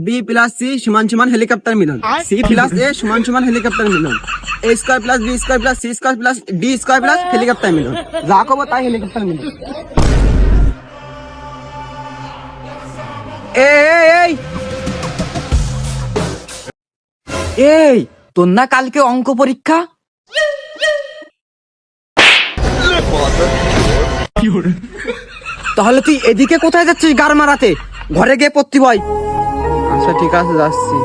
B plus C সমান সমান helicopter Milan, C plus A সমান সমান helicopter Milan, A square plus B square plus C square plus D square plus helicopter Milan. যা কব তাই হেলিকপ্টার মিলন। এই এই তোর না কালকে অঙ্ক পরীক্ষা? তাহলে তুই এদিকে কোথায় যাচ্ছিস গার মারাতে? ঘরে গিয়ে পড়তি বয়। আচ্ছা ঠিক আছে, যাচ্ছি।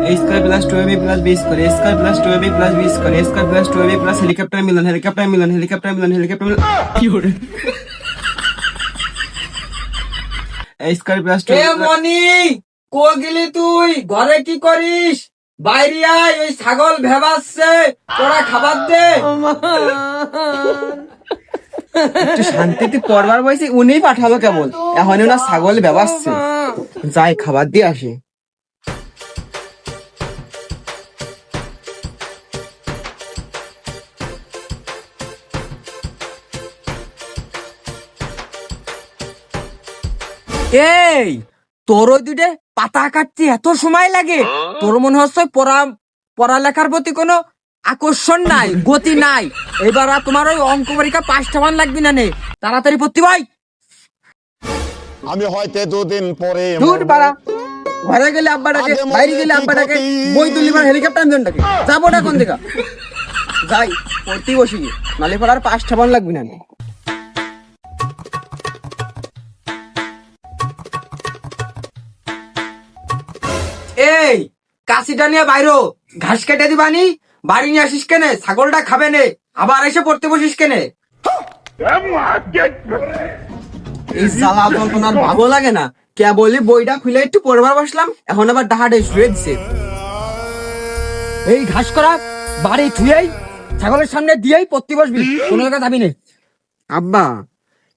A square plus 2ab plus B square, A square plus 2ab plus B square, A square plus 2ab plus helicopter Milan, helicopter Milan, helicopter Milan, helicopter Milan. A square plus 2 Moni কো গেলি তুই? ঘরে কি করিস? বাইরে আয়, এই ছাগল ভেবাচ্ছে, তোরা খাবার দে। একটু শান্তিতে পড়বার বয়সে উনি পাঠালো কেবল, এখন না ছাগল বেবাচ্ছে। যাই খাবার দিয়ে আসি। এই তোর ওই দুটে পাতা কাটতে এত সময় লাগে? তোর মনে হচ্ছে পড়ালেখার প্রতি কোনো আকর্ষণ নাই, গতি নাই। এবার আর তোমার ওই অঙ্ক পরীক্ষা 5টা মান লাগবি না, নে তাড়াতাড়ি পড়তে ভাই। আমি হয়তো দুদিন পরে দূর পাড়া, ঘরে গেলে আব্বা ডাকে, বাইরে গেলে আব্বা ডাকে, বই তুলিবার হেলিকপ্টার মিলন ডাকে। যাবো না কোন দিকে? যাই পড়তেই বসি, নালে পড়ার 5টা মান লাগবি না। এই কাশিটা নিয়ে বাইরো, ঘাস কেটে দিবানি। বাড়ি নিয়ে আসিস কেনে? ছাগলটা খাবে নে, আবার এসে পড়তে বসিস কেনে? এই জ্বালা যন্ত্রণার ভালো লাগে না। কে বলি বইটা খুলে একটু পড়বার বসলাম, এখন আবার ডাহাডে শুয়ে দিছে। এই ঘাস করা বাড়ি থুয়েই ছাগলের সামনে দিয়েই পড়তে বসবি, কোনো জায়গা যাবি না। আব্বা,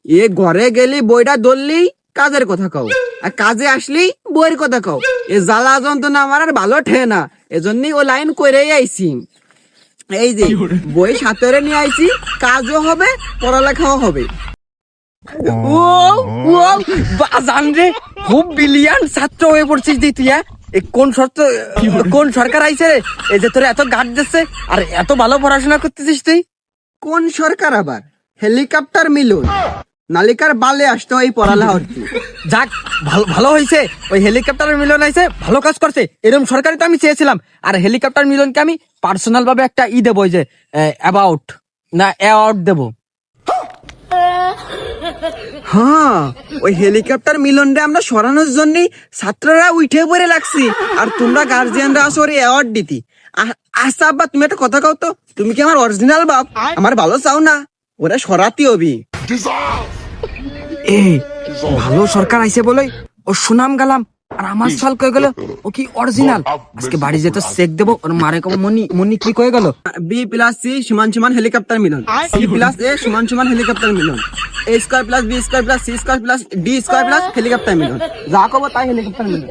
এ ঘরে গেলি বইটা ধরলি কাজের কথা কও, আর কাজে আসলি বইয়ের কথা কও। এ জ্বালা যন্ত্রণা আমার আর ভালো ঠে না, এজন্যই ও লাইন করেই আইছি। এই যে বই সাথে নিয়ে আইছি, কাজও হবে পড়ালেখাও হবে। ও ও বাজান রে, খুব ব্রিলিয়ান্ট ছাত্র হয়ে পড়ছিস দি তুই। কোন সরকার আইছে রে, এই যে তোর এত গার্ড দিচ্ছে আর এত ভালো পড়াশোনা করতেছিস তুই? কোন সরকার আবার? হেলিকপ্টার মিলন, নালিকার বালে আসতো এই পড়ালেখা হচ্ছে। যাক, ভালো হয়েছে, ওই হেলিকপ্টার মিলন আইছে, ভালো কাজ করছে। এরকম সরকারি তো আমি চেয়েছিলাম। আর হেলিকপ্টার মিলনকে আমি পার্সোনাল ভাবে একটা দেবো, যে অ্যাওয়ার্ড দেবো। হ্যাঁ, ওই হেলিকপ্টার মিলনটা আমরা সরানোর জন্য ছাত্ররা উঠে পড়ে লাগছি, আর তোমরা গার্জিয়ানরা আসো ওর অ্যাওয়ার্ড দিতি। আচ্ছা আব্বা, তুমি একটা কথা কও তো, তুমি কি আমার অরিজিনাল বাপ? আমার ভালো চাও না? ওরা সরাতি হবি। এই ভালো সরকার আইছে বলে ও সুনাম গালাম, আর আমার সাল কয়ে গেল ও কি অরিজিনাল। আজকে বাড়ি যেতে চেক দেবো, ওর মারে কব মনি কি কয়ে গেল? বি প্লাস সি সমান সমান helicopter Milan, C plus A সমান সমান helicopter Milan, A square plus B square plus C square plus D square plus helicopter Milan. যা কব তাই হেলিকপ্টার মিলন।